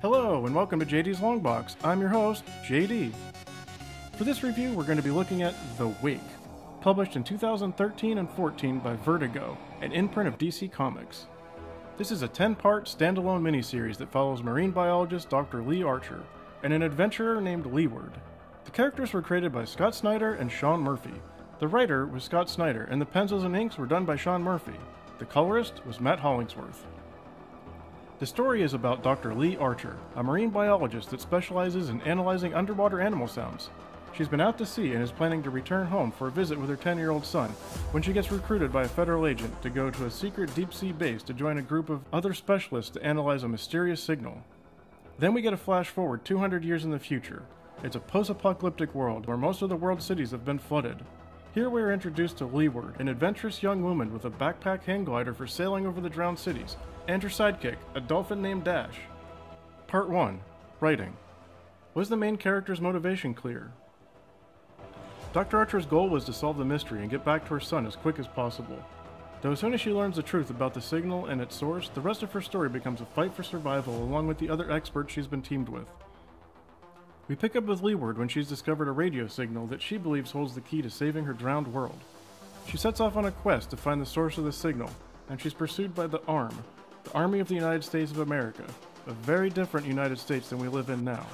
Hello and welcome to JD's Longbox. I'm your host, JD. For this review, we're going to be looking at The Wake, published in 2013 and 14 by Vertigo, an imprint of DC Comics. This is a 10-part standalone miniseries that follows marine biologist Dr. Lee Archer and an adventurer named Leeward. The characters were created by Scott Snyder and Sean Murphy. The writer was Scott Snyder, and the pencils and inks were done by Sean Murphy. The colorist was Matt Hollingsworth. The story is about Dr. Lee Archer, a marine biologist that specializes in analyzing underwater animal sounds. She's been out to sea and is planning to return home for a visit with her 10-year-old son when she gets recruited by a federal agent to go to a secret deep-sea base to join a group of other specialists to analyze a mysterious signal. Then we get a flash forward 200 years in the future. It's a post-apocalyptic world where most of the world's cities have been flooded. Here we are introduced to Leeward, an adventurous young woman with a backpack hang glider for sailing over the drowned cities, and her sidekick, a dolphin named Dash. Part 1. Writing. Was the main character's motivation clear? Dr. Archer's goal was to solve the mystery and get back to her son as quick as possible. Though as soon as she learns the truth about the signal and its source, the rest of her story becomes a fight for survival along with the other experts she's been teamed with. We pick up with Leeward when she's discovered a radio signal that she believes holds the key to saving her drowned world. She sets off on a quest to find the source of the signal, and she's pursued by the ARM, the Army of the United States of America, a very different United States than we live in now.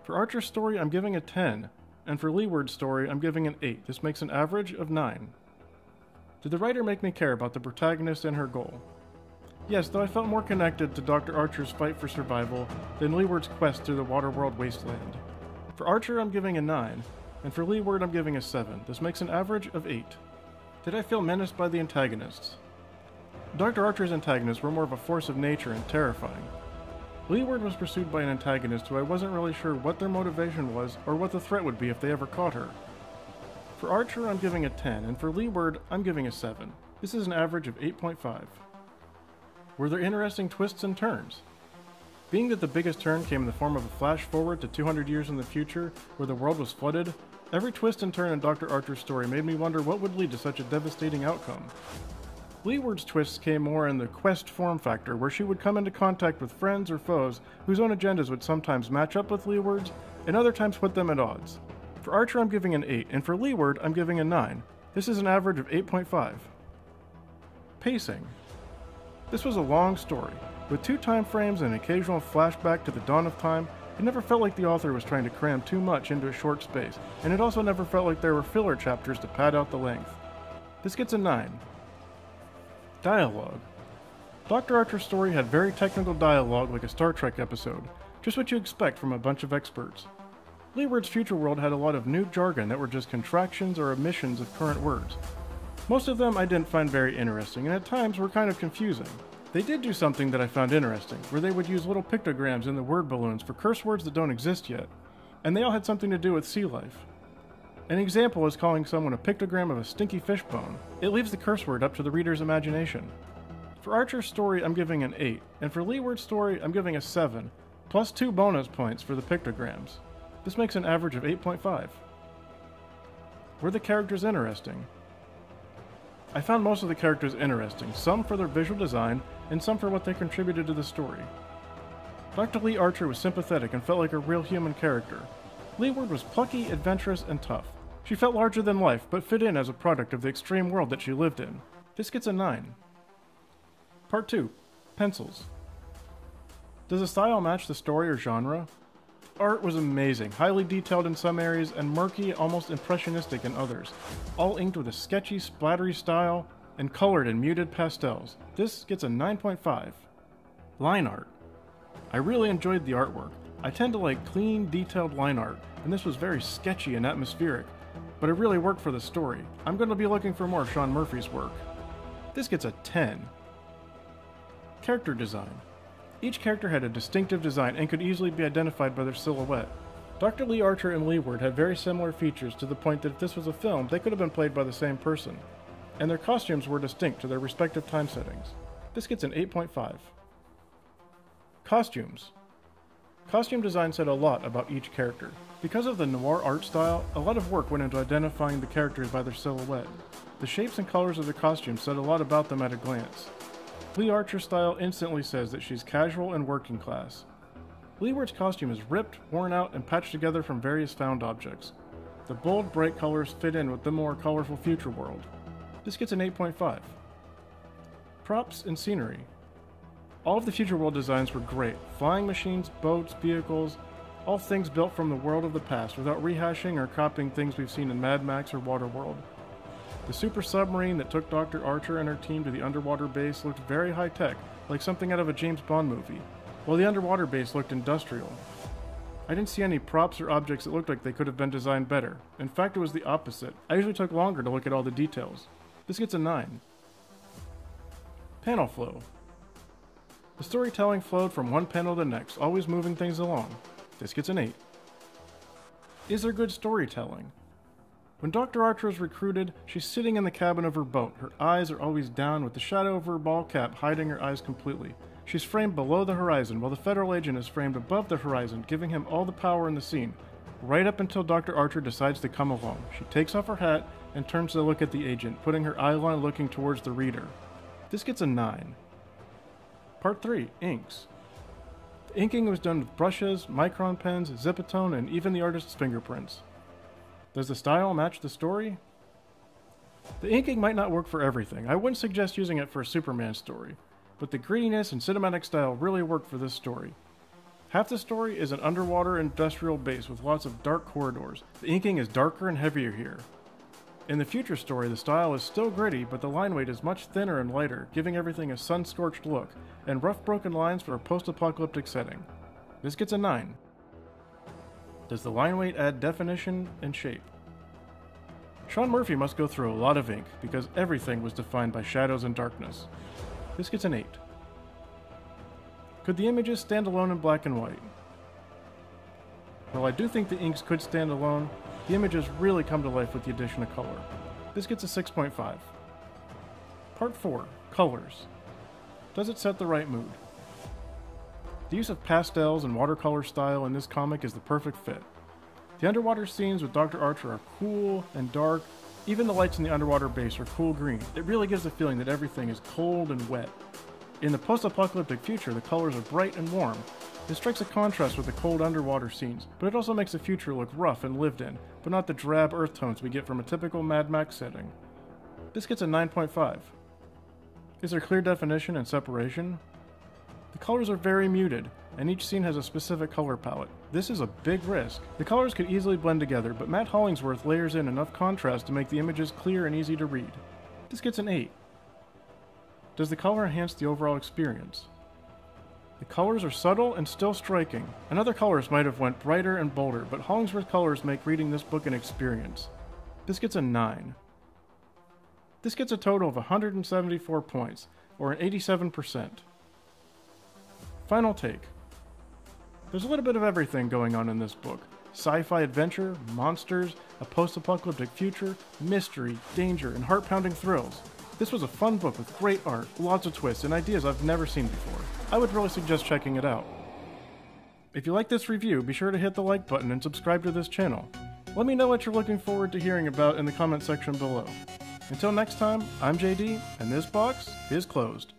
For Archer's story, I'm giving a 10, and for Leeward's story, I'm giving an 8. This makes an average of 9. Did the writer make me care about the protagonist and her goal? Yes, though I felt more connected to Dr. Archer's fight for survival than Leeward's quest through the Waterworld wasteland. For Archer, I'm giving a 9, and for Leeward, I'm giving a 7. This makes an average of 8. Did I feel menaced by the antagonists? Dr. Archer's antagonists were more of a force of nature and terrifying. Leeward was pursued by an antagonist who I wasn't really sure what their motivation was or what the threat would be if they ever caught her. For Archer, I'm giving a 10, and for Leeward, I'm giving a 7. This is an average of 8.5. Were there interesting twists and turns? Being that the biggest turn came in the form of a flash forward to 200 years in the future, where the world was flooded, every twist and turn in Dr. Archer's story made me wonder what would lead to such a devastating outcome. Leeward's twists came more in the quest form factor, where she would come into contact with friends or foes whose own agendas would sometimes match up with Leeward's, and other times put them at odds. For Archer, I'm giving an 8, and for Leeward, I'm giving a 9. This is an average of 8.5. Pacing. This was a long story. With 2 time frames and an occasional flashback to the dawn of time, it never felt like the author was trying to cram too much into a short space, and it also never felt like there were filler chapters to pad out the length. This gets a 9. Dialogue. Dr. Archer's story had very technical dialogue like a Star Trek episode, just what you expect from a bunch of experts. Leeward's future world had a lot of new jargon that were just contractions or omissions of current words. Most of them I didn't find very interesting, and at times were kind of confusing. They did do something that I found interesting, where they would use little pictograms in the word balloons for curse words that don't exist yet, and they all had something to do with sea life. An example is calling someone a pictogram of a stinky fish bone. It leaves the curse word up to the reader's imagination. For Archer's story, I'm giving an 8, and for Leeward's story, I'm giving a 7, plus 2 bonus points for the pictograms. This makes an average of 8.5. Were the characters interesting? I found most of the characters interesting, some for their visual design, and some for what they contributed to the story. Dr. Lee Archer was sympathetic and felt like a real human character. Leeward was plucky, adventurous, and tough. She felt larger than life, but fit in as a product of the extreme world that she lived in. This gets a 9. Part 2. Pencils. Does the style match the story or genre? Art was amazing, highly detailed in some areas and murky, almost impressionistic in others, all inked with a sketchy, splattery style and colored in muted pastels. This gets a 9.5. Line art. I really enjoyed the artwork. I tend to like clean, detailed line art, and this was very sketchy and atmospheric, but it really worked for the story. I'm going to be looking for more Sean Murphy's work. This gets a 10. Character design. Each character had a distinctive design and could easily be identified by their silhouette. Dr. Lee Archer and Leeward had very similar features to the point that if this was a film, they could have been played by the same person. And their costumes were distinct to their respective time settings. This gets an 8.5. Costumes. Costume design said a lot about each character. Because of the noir art style, a lot of work went into identifying the characters by their silhouette. The shapes and colors of their costumes said a lot about them at a glance. Lee Archer's style instantly says that she's casual and working class. Leeward's costume is ripped, worn out, and patched together from various found objects. The bold, bright colors fit in with the more colorful future world. This gets an 8.5. Props and scenery. All of the future world designs were great. Flying machines, boats, vehicles, all things built from the world of the past without rehashing or copying things we've seen in Mad Max or Waterworld. The super submarine that took Dr. Archer and her team to the underwater base looked very high-tech, like something out of a James Bond movie, while the underwater base looked industrial. I didn't see any props or objects that looked like they could have been designed better. In fact, it was the opposite. I usually took longer to look at all the details. This gets a 9. Panel flow. The storytelling flowed from one panel to the next, always moving things along. This gets an 8. Is there good storytelling? When Dr. Archer is recruited, she's sitting in the cabin of her boat. Her eyes are always down, with the shadow of her ball cap hiding her eyes completely. She's framed below the horizon, while the Federal agent is framed above the horizon, giving him all the power in the scene, right up until Dr. Archer decides to come along. She takes off her hat and turns to look at the agent, putting her eyeline looking towards the reader. This gets a 9. Part 3, Inks. The inking was done with brushes, micron pens, zipatone, and even the artist's fingerprints. Does the style match the story? The inking might not work for everything. I wouldn't suggest using it for a Superman story, but the grittiness and cinematic style really work for this story. Half the story is an underwater industrial base with lots of dark corridors. The inking is darker and heavier here. In the future story, the style is still gritty, but the line weight is much thinner and lighter, giving everything a sun-scorched look, and rough broken lines for a post-apocalyptic setting. This gets a 9. Does the line weight add definition and shape? Sean Murphy must go through a lot of ink, because everything was defined by shadows and darkness. This gets an 8. Could the images stand alone in black and white? While I do think the inks could stand alone, the images really come to life with the addition of color. This gets a 6.5. Part 4, Colors. Does it set the right mood? The use of pastels and watercolor style in this comic is the perfect fit. The underwater scenes with Dr. Archer are cool and dark. Even the lights in the underwater base are cool green. It really gives the feeling that everything is cold and wet. In the post-apocalyptic future, the colors are bright and warm. This strikes a contrast with the cold underwater scenes, but it also makes the future look rough and lived in, but not the drab earth tones we get from a typical Mad Max setting. This gets a 9.5. Is there clear definition and separation? The colors are very muted, and each scene has a specific color palette. This is a big risk. The colors could easily blend together, but Matt Hollingsworth layers in enough contrast to make the images clear and easy to read. This gets an 8. Does the color enhance the overall experience? The colors are subtle and still striking. Another colorist might have went brighter and bolder, but Hollingsworth colors make reading this book an experience. This gets a 9. This gets a total of 174 points, or an 87%. Final take. There's a little bit of everything going on in this book. Sci-fi adventure, monsters, a post-apocalyptic future, mystery, danger, and heart-pounding thrills. This was a fun book with great art, lots of twists, and ideas I've never seen before. I would really suggest checking it out. If you like this review, be sure to hit the like button and subscribe to this channel. Let me know what you're looking forward to hearing about in the comment section below. Until next time, I'm JD, and this box is closed.